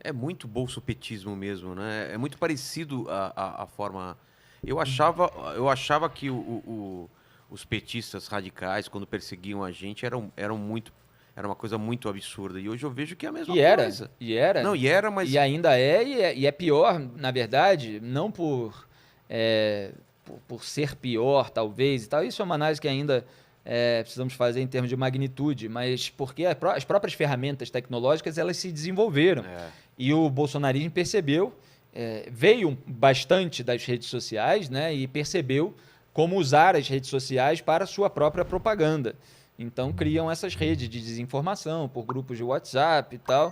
É muito bolsopetismo mesmo, né? É muito parecido a forma. Eu achava que os petistas radicais, quando perseguiam a gente, eram muito. Era uma coisa muito absurda. E hoje eu vejo que é a mesma E era, coisa. e era, Não, e era, e mas. ainda é, e é pior, na verdade, não é, por ser pior, talvez, e tal. Isso é uma análise que ainda precisamos fazer em termos de magnitude, mas porque as próprias ferramentas tecnológicas, elas se desenvolveram. É, E o bolsonarismo percebeu, veio bastante das redes sociais, né, e percebeu como usar as redes sociais para a sua própria propaganda. Então criam essas redes de desinformação por grupos de WhatsApp e tal,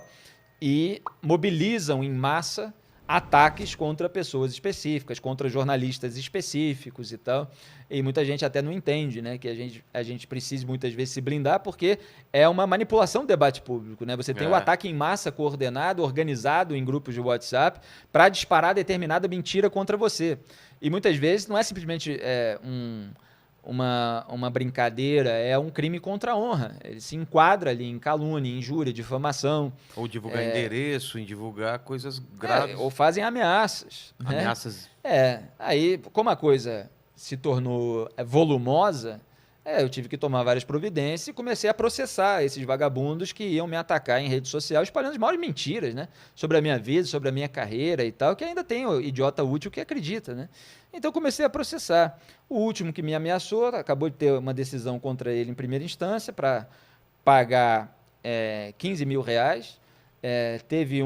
e mobilizam em massa ataques contra pessoas específicas, contra jornalistas específicos e tal. E muita gente até não entende, né, que a gente precisa muitas vezes se blindar porque é uma manipulação do debate público, né? Você tem o é. ataque em massa coordenado, organizado em grupos de WhatsApp para disparar determinada mentira contra você. E muitas vezes não é simplesmente uma brincadeira, é um crime contra a honra. Ele se enquadra ali em calúnia, injúria, difamação, Ou divulgar endereço, em divulgar coisas graves, ou fazem ameaças, né? ameaças. Aí, como a coisa se tornou volumosa, eu tive que tomar várias providências e comecei a processar esses vagabundos que iam me atacar em rede social, espalhando as maiores mentiras, né? Sobre a minha vida, sobre a minha carreira e tal, que ainda tem o idiota útil que acredita, né? Então comecei a processar. O último que me ameaçou, acabou de ter uma decisão contra ele em primeira instância para pagar 15 mil reais. Teve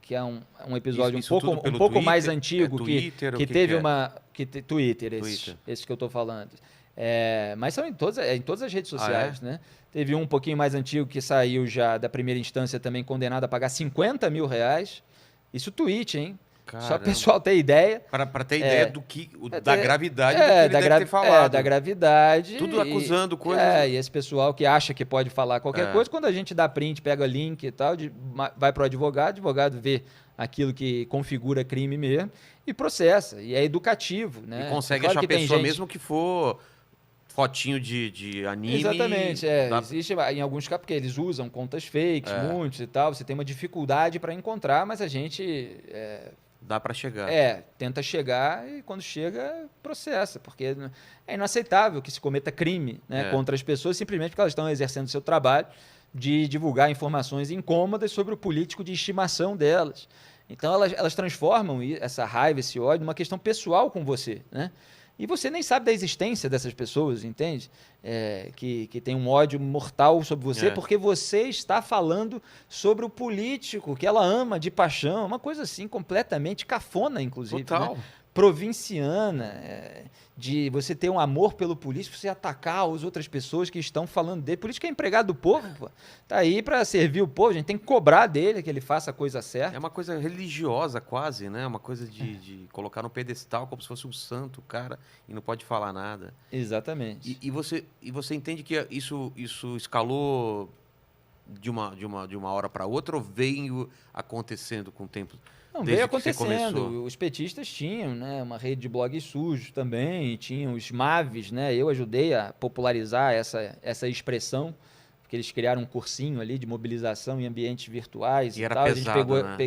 que é um Isso, episódio isso tudo um pelo pouco mais Twitter? É antigo Twitter? O que que que teve é? uma Twitter, Twitter. esses que eu estou falando. Mas são em todas as redes Ah, é? sociais, né? Teve um pouquinho mais antigo que saiu já da primeira instância também condenado a pagar 50 mil reais. Isso tweet, hein? Só o Caramba. pessoal ter ideia. Para ter ideia É, da gravidade do que ele deve ter da falado. gravidade Tudo acusando coisas. e esse pessoal que acha que pode falar qualquer É, coisa, quando a gente dá print, pega link e tal, vai para o advogado vê aquilo que configura crime mesmo e processa. E é educativo, e né? É consegue claro achar a que tem pessoa gente. mesmo que for fotinho de anime. Exatamente, Dá, existe em alguns casos, porque eles usam contas fakes, é, muitos e tal, você tem uma dificuldade para encontrar, mas a gente dá para chegar. tenta chegar e quando chega, processa, porque é inaceitável que se cometa crime, né, É. contra as pessoas simplesmente porque elas estão exercendo seu trabalho de divulgar informações incômodas sobre o político de estimação delas. Então elas transformam essa raiva, esse ódio, numa questão pessoal com você, né? E você nem sabe da existência dessas pessoas, entende? Que tem um ódio mortal sobre você, É. porque você está falando sobre o político que ela ama de paixão, uma coisa assim completamente cafona, inclusive, né? Total. Provinciana, de você ter um amor pelo político, você atacar as outras pessoas que estão falando dele. Político é empregado do povo, pô. Tá aí para servir o povo, a gente tem que cobrar dele que ele faça a coisa É certa. uma coisa religiosa quase, né? Uma coisa de colocar no pedestal como se fosse um santo, cara, e não pode falar nada. Exatamente. E você entende que isso escalou de uma hora para outra ou veio acontecendo com o tempo, Não, veio desde que você começou? acontecendo. Os petistas tinham, né, uma rede de blogs sujos também, tinham os MAVs, né? Eu ajudei a popularizar essa expressão, porque eles criaram um cursinho ali de mobilização em ambientes virtuais E e era tal. pesado, né?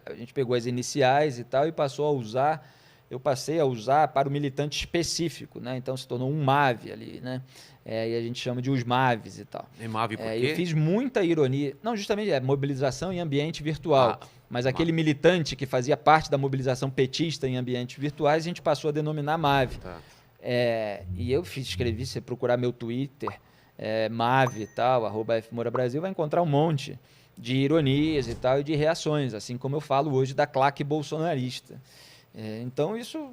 A gente pegou as iniciais e tal e passou a usar. Eu passei a usar para o militante específico, né? Então se tornou um MAV ali, né? E a gente chama de os MAVs e tal. Emave por Eu quê? fiz muita ironia. Não, justamente mobilização em ambiente virtual. Ah, Mas ma- aquele militante que fazia parte da mobilização petista em ambientes virtuais, a gente passou a denominar MAV. tá. E eu escrevi, se você procurar meu Twitter, MAV e tal, @FMouraBrasil, vai encontrar um monte de ironias e tal, e de reações, assim como eu falo hoje da claque bolsonarista. Então isso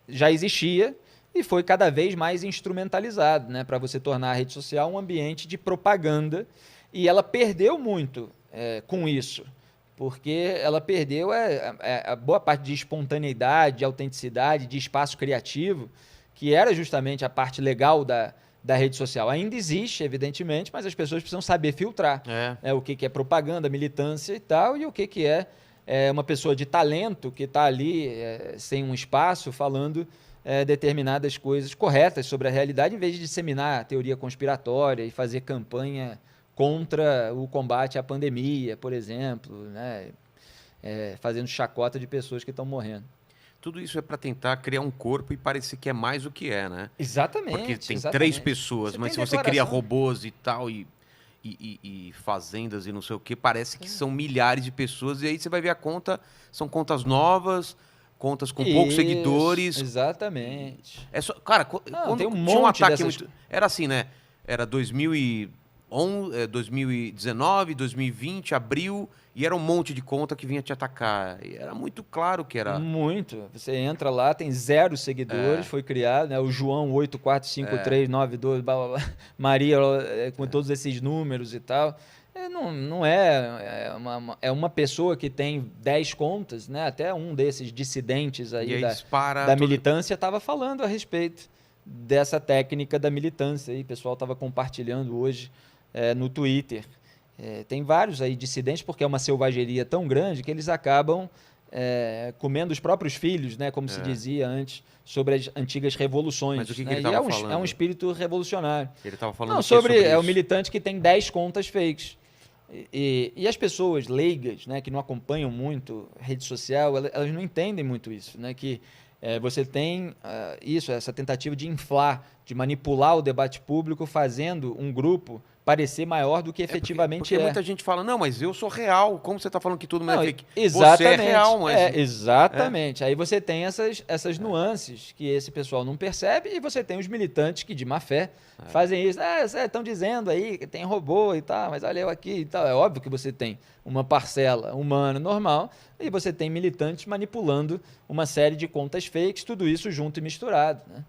já existia e foi cada vez mais instrumentalizado, né, para você tornar a rede social um ambiente de propaganda, e ela perdeu muito com isso, porque ela perdeu a boa parte de espontaneidade, de autenticidade, de espaço criativo, que era justamente a parte legal da rede social. Ainda existe, evidentemente, mas as pessoas precisam saber filtrar, É. né, o que é propaganda, militância e tal, e o que é uma pessoa de talento que está ali sem um espaço falando determinadas coisas corretas sobre a realidade, em vez de disseminar teoria conspiratória e fazer campanha contra o combate à pandemia, por exemplo, né? fazendo chacota de pessoas que estão morrendo. Tudo isso é para tentar criar um corpo e parecer que é mais do que é, né? Exatamente. Porque tem exatamente. 3 pessoas, mas se você cria declaração. robôs e tal, e fazendas e não sei o que, parece que são milhares de pessoas, e aí você vai ver a conta, são contas novas, contas com poucos seguidores. Exatamente. É só, cara, Não, tem um tinha um monte ataque dessas... muito. Era assim, né? Era 2019, 2020, abril, e era um monte de conta que vinha te atacar. E era muito claro que era. Muito. Você entra lá, tem 0 seguidores, foi criado, né? O João 845392, blá, blá, blá, Maria com todos esses números e tal. Não é uma pessoa que tem 10 contas, né? Até um desses dissidentes aí da militância estava falando a respeito dessa técnica da militância. Aí, o pessoal estava compartilhando hoje no Twitter. Tem vários aí dissidentes, porque é uma selvageria tão grande que eles acabam comendo os próprios filhos, né? Como se dizia antes, sobre as antigas revoluções. Mas o que né? ele estava falando? É um espírito revolucionário. Ele estava falando Não, sobre o militante que tem 10 contas fakes. E as pessoas leigas, né, que não acompanham muito rede social, elas não entendem muito isso, né? Que você tem essa tentativa de inflar, de manipular o debate público, fazendo um grupo parecer maior do que efetivamente porque muita gente fala, não, mas eu sou real, como você está falando que tudo não é fake? Exatamente, você é real, mas... exatamente. Aí você tem essas nuances que esse pessoal não percebe, e você tem os militantes que, de má fé, fazem isso. Estão dizendo aí que tem robô e tal, mas olha eu aqui e tal. É óbvio que você tem uma parcela humana normal, e você tem militantes manipulando uma série de contas fakes, tudo isso junto e misturado, né?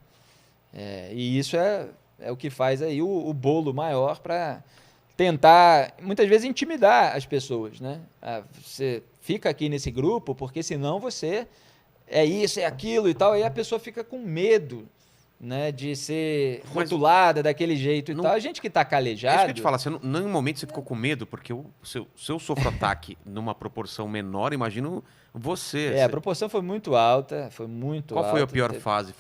E isso é o que faz aí o bolo maior para tentar, muitas vezes, intimidar as pessoas, né? Você fica aqui nesse grupo porque senão você é isso, é aquilo e tal, aí a pessoa fica com medo, né, de ser rotulada daquele jeito e tal. A gente que está calejado... É isso que eu te falo, você nenhum momento você ficou com medo, porque se eu sofro ataque numa proporção menor, imagino você. A proporção foi muito alta, foi muito alta. Qual foi a pior fase?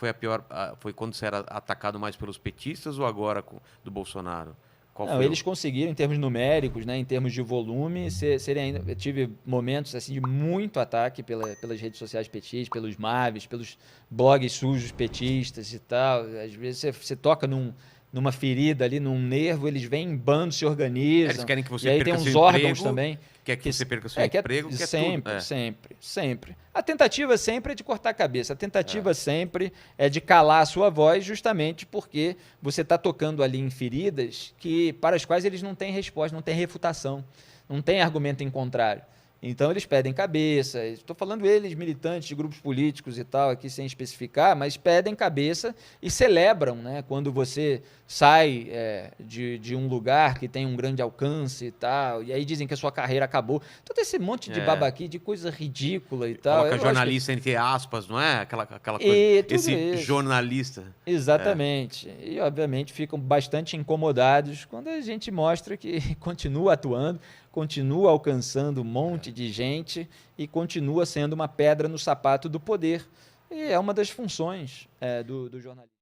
Foi quando você era atacado mais pelos petistas ou agora do Bolsonaro? Eles conseguiram, em termos numéricos, né, em termos de volume, eu tive momentos assim, de muito ataque pelas redes sociais petistas, pelos MAVs, pelos blogs sujos petistas e tal. Às vezes você toca numa ferida ali, num nervo, eles vêm em bando, se organizam. Eles querem que você perca seu emprego. E aí tem uns órgãos também. Quer que você perca seu emprego? Sempre. A tentativa sempre é de cortar a cabeça. A tentativa sempre é de calar a sua voz, justamente porque você está tocando ali em feridas para as quais eles não têm resposta, não têm refutação, não tem argumento em contrário. Então, eles pedem cabeça. Estou falando eles, militantes de grupos políticos e tal, aqui sem especificar, mas pedem cabeça e celebram, né, quando você sai de um lugar que tem um grande alcance e tal, e aí dizem que a sua carreira acabou. Todo esse monte de babaqui, de coisa ridícula e tal. Coloca jornalista entre aspas, não é? Aquela coisa. Esse jornalista. Exatamente. E, obviamente, ficam bastante incomodados quando a gente mostra que continua atuando, continua alcançando um monte de gente e continua sendo uma pedra no sapato do poder. E é uma das funções do jornalismo.